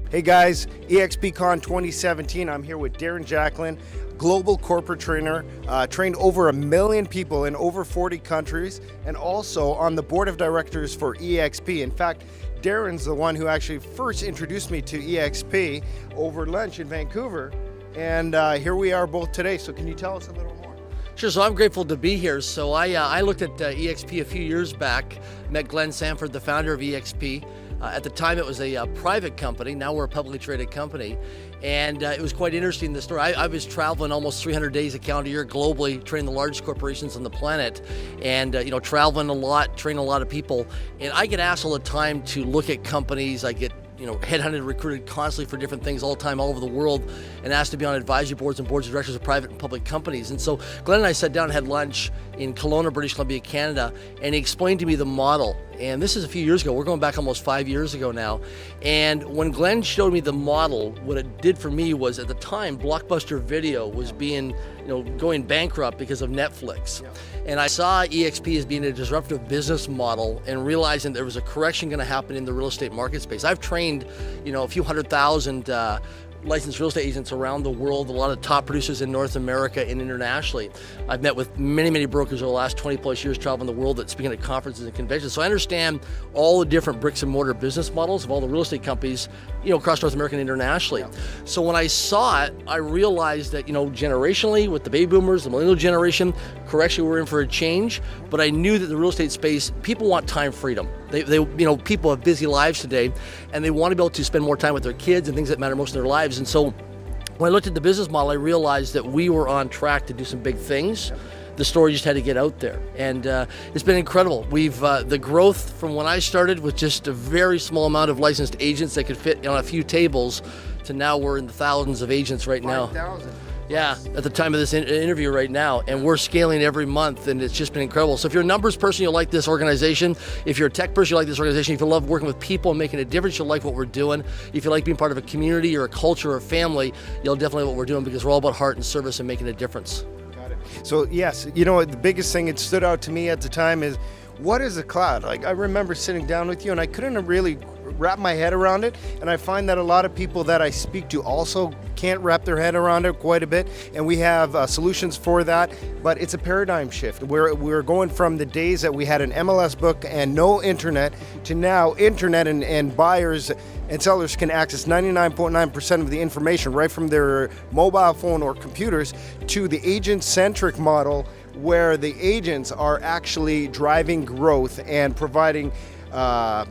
Hey guys, EXPCon 2017. I'm here with Darren Jacklin, global corporate trainer, trained over 1 million people in over 40 countries, and also on the board of directors for EXP. In fact, Darren's the one who actually first introduced me to EXP over lunch in Vancouver, and here we are both today. So can you tell us a little more? Sure, so I'm grateful to be here. So I looked at EXP a few years back, met Glenn Sanford, the founder of EXP. At the time, it was a private company. Now we're a publicly traded company. And it was quite interesting, the story. I was traveling almost 300 days a calendar year globally, training the largest corporations on the planet, and traveling a lot, training a lot of people. And I get asked all the time to look at companies. I get headhunted, recruited constantly for different things all the time, all over the world, and asked to be on advisory boards and boards of directors of private and public companies. And so Glenn and I sat down and had lunch in Kelowna, British Columbia, Canada, and he explained to me the model. And this is a few years ago. We're going back almost 5 years ago now. And when Glenn showed me the model, what it did for me was, at the time, Blockbuster Video was being, going bankrupt because of Netflix. Yeah. And I saw EXP as being a disruptive business model and realizing there was a correction going to happen in the real estate market space. I've trained, a few 100,000 licensed real estate agents around the world, a lot of top producers in North America and internationally. I've met with many, many brokers over the last 20 plus years traveling the world, that speaking at conferences and conventions. So I understand all the different bricks and mortar business models of all the real estate companies, across North America and internationally. Yeah. So when I saw it, I realized that, generationally with the baby boomers, the millennial generation, correction, we're in for a change, but I knew that the real estate space, people want time freedom. They people have busy lives today, and they want to be able to spend more time with their kids and things that matter most in their lives. And so when I looked at the business model, I realized that we were on track to do some big things. Yep. The story just had to get out there, and it's been incredible. We've the growth from when I started with just a very small amount of licensed agents that could fit on a few tables, to now we're in the thousands of agents right now. 5,000. Yeah, at the time of this interview right now, and we're scaling every month, and it's just been incredible. So if you're a numbers person, you'll like this organization. If you're a tech person, you like this organization. If you love working with people and making a difference, you'll like what we're doing. If you like being part of a community or a culture or a family, you'll definitely like what we're doing, because we're all about heart and service and making a difference. Got it. So yes, the biggest thing that stood out to me at the time is, what is a cloud? Like, I remember sitting down with you and I couldn't really wrap my head around it, and I find that a lot of people that I speak to also can't wrap their head around it quite a bit, and we have solutions for that. But it's a paradigm shift. We're going from the days that we had an MLS book and no internet, to now internet, and buyers and sellers can access 99.9% of the information right from their mobile phone or computers, to the agent-centric model, where the agents are actually driving growth and providing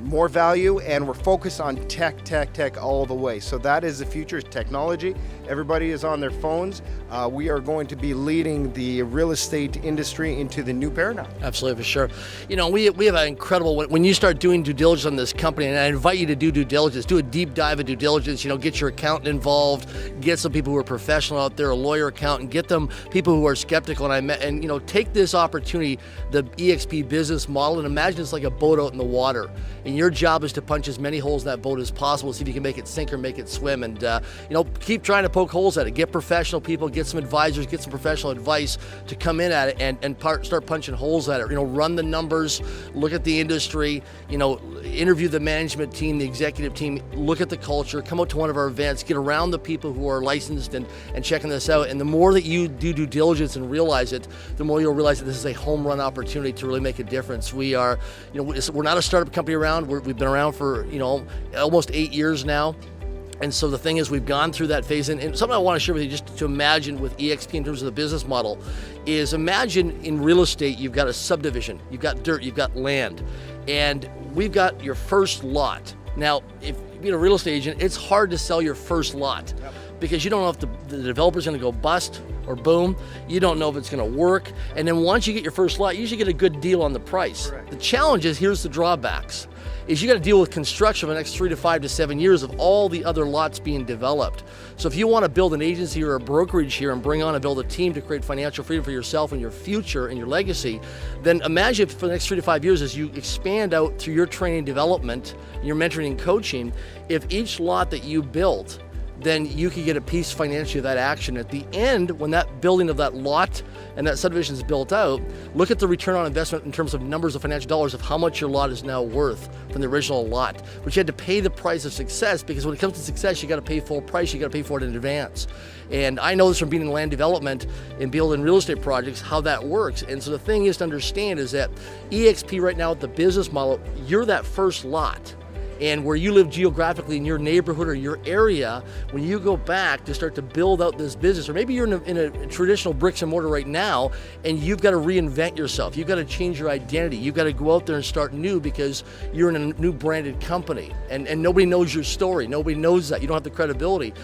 more value, and we're focused on tech all the way. So that is the future, technology. Everybody is on their phones. We are going to be leading the real estate industry into the new paradigm. Absolutely, for sure. We have an incredible, when you start doing due diligence on this company, and I invite you to do due diligence, do a deep dive of due diligence, get your accountant involved, get some people who are professional out there, a lawyer, accountant, get them people who are skeptical, and take this opportunity, the EXP business model, and imagine it's like a boat out in the water. And your job is to punch as many holes in that boat as possible, see if you can make it sink or make it swim. And keep trying to poke holes at it. Get professional people, get some advisors, get some professional advice to come in at it and start punching holes at it. Run the numbers, look at the industry, interview the management team, the executive team, look at the culture, come out to one of our events, get around the people who are licensed and checking this out. And the more that you do due diligence and realize it, the more you'll realize that this is a home run opportunity to really make a difference. We are, we're not a startup company around. We've been around for, almost 8 years now. And so the thing is, we've gone through that phase, and something I want to share with you, just to imagine with EXP in terms of the business model, is imagine in real estate, you've got a subdivision, you've got dirt, you've got land, and we've got your first lot. Now, if you're a real estate agent, it's hard to sell your first lot. Yep. Because you don't know if the developer's going to go bust or boom. You don't know if it's going to work. And then once you get your first lot, you usually get a good deal on the price. Correct. The challenge is, here's the drawbacks, is you got to deal with construction for the next 3 to 5 to 7 years of all the other lots being developed. So if you want to build an agency or a brokerage here and bring on and build a team to create financial freedom for yourself and your future and your legacy, then imagine for the next 3 to 5 years, as you expand out through your training and development, your mentoring and coaching, if each lot that you built then you can get a piece financially of that action. At the end, when that building of that lot and that subdivision is built out, look at the return on investment in terms of numbers of financial dollars of how much your lot is now worth from the original lot. But you had to pay the price of success, because when it comes to success, you got to pay full price, you got to pay for it in advance. And I know this from being in land development and building real estate projects, how that works. And so the thing is to understand is that EXP right now, the business model, you're that first lot. And where you live geographically in your neighborhood or your area, when you go back to start to build out this business, or maybe you're in a traditional bricks and mortar right now, and you've got to reinvent yourself. You've got to change your identity. You've got to go out there and start new, because you're in a new branded company, and nobody knows your story. Nobody knows that. You don't have the credibility.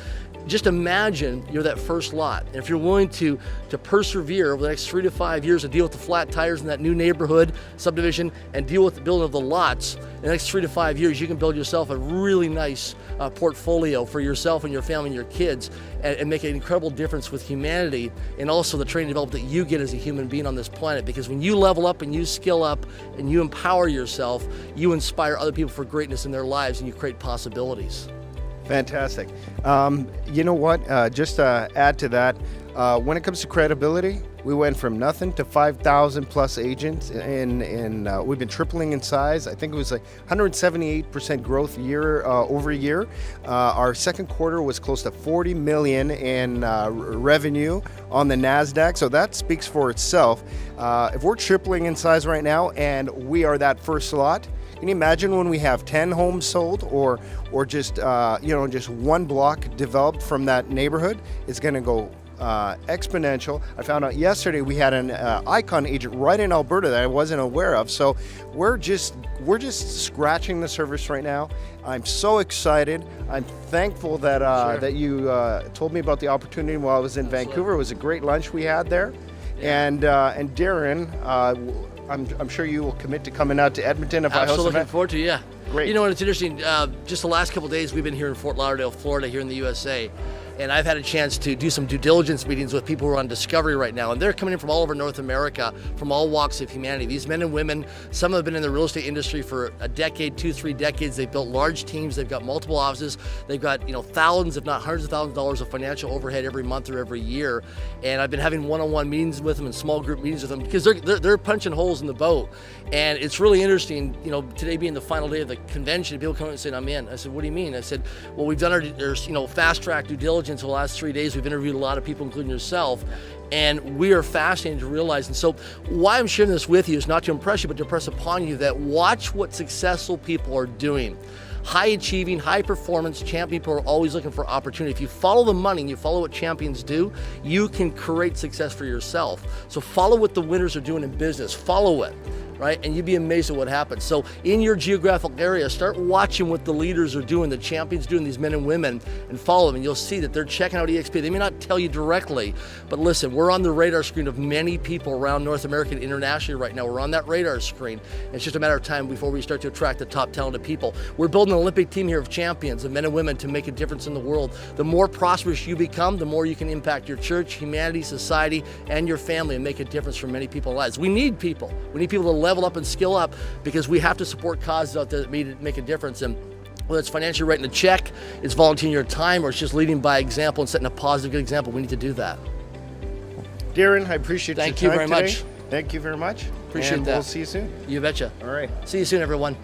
Just imagine you're that first lot. And if you're willing to persevere over the next 3 to 5 years to deal with the flat tires in that new neighborhood subdivision and deal with the building of the lots, in the next 3 to 5 years, you can build yourself a really nice portfolio for yourself and your family and your kids, and make an incredible difference with humanity, and also the training and development that you get as a human being on this planet. Because when you level up and you skill up and you empower yourself, you inspire other people for greatness in their lives, and you create possibilities. Fantastic. You know what? Just to add to that, when it comes to credibility, we went from nothing to 5,000 plus agents, and we've been tripling in size. I think it was like 178% growth year over year. Our second quarter was close to 40 million in revenue on the NASDAQ, so that speaks for itself. If we're tripling in size right now, and we are that first lot, can you imagine when we have 10 homes sold, or just just one block developed from that neighborhood? It's going to go exponential. I found out yesterday we had an Icon agent right in Alberta that I wasn't aware of. So we're just scratching the surface right now. I'm so excited. I'm thankful that that you told me about the opportunity while I was in Vancouver. It was a great lunch we had there, and Darren. I'm sure you will commit to coming out to Edmonton if I host an Absolutely, event. looking forward to it, yeah. Great. You know, and it's interesting, just the last couple of days we've been here in Fort Lauderdale, Florida, here in the USA. And I've had a chance to do some due diligence meetings with people who are on Discovery right now. And they're coming in from all over North America, from all walks of humanity. These men and women, some have been in the real estate industry for a decade, 2-3 decades. They've built large teams. They've got multiple offices. They've got, thousands, if not hundreds of thousands of dollars of financial overhead every month or every year. And I've been having one-on-one meetings with them and small group meetings with them, because they're punching holes in the boat. And it's really interesting, today being the final day of the convention, people come in and say, I'm in. I said, what do you mean? I said, well, we've done our fast track due diligence for the last 3 days. We've interviewed a lot of people, including yourself, and we are fascinated to realize. And so why I'm sharing this with you is not to impress you, but to impress upon you that watch what successful people are doing. High achieving, high performance champion people are always looking for opportunity. If you follow the money and you follow what champions do, you can create success for yourself. So follow what the winners are doing in business. Follow it. Right? And you'd be amazed at what happens. So in your geographical area, start watching what the leaders are doing, the champions doing, these men and women, and follow them. And you'll see that they're checking out EXP. They may not tell you directly, but listen, we're on the radar screen of many people around North America and internationally right now. We're on that radar screen. And it's just a matter of time before we start to attract the top talented people. We're building an Olympic team here of champions, of men and women to make a difference in the world. The more prosperous you become, the more you can impact your church, humanity, society, and your family, and make a difference for many people's lives. We need people. We need people to level up and skill up, because we have to support causes out there that make a difference. And whether it's financially writing a check, it's volunteering your time, or it's just leading by example and setting a positive, good example, we need to do that. Darren, I appreciate your time Thank you very today. much. Thank you very much. Appreciate and that. We'll see you soon. You betcha. All right. See you soon, everyone.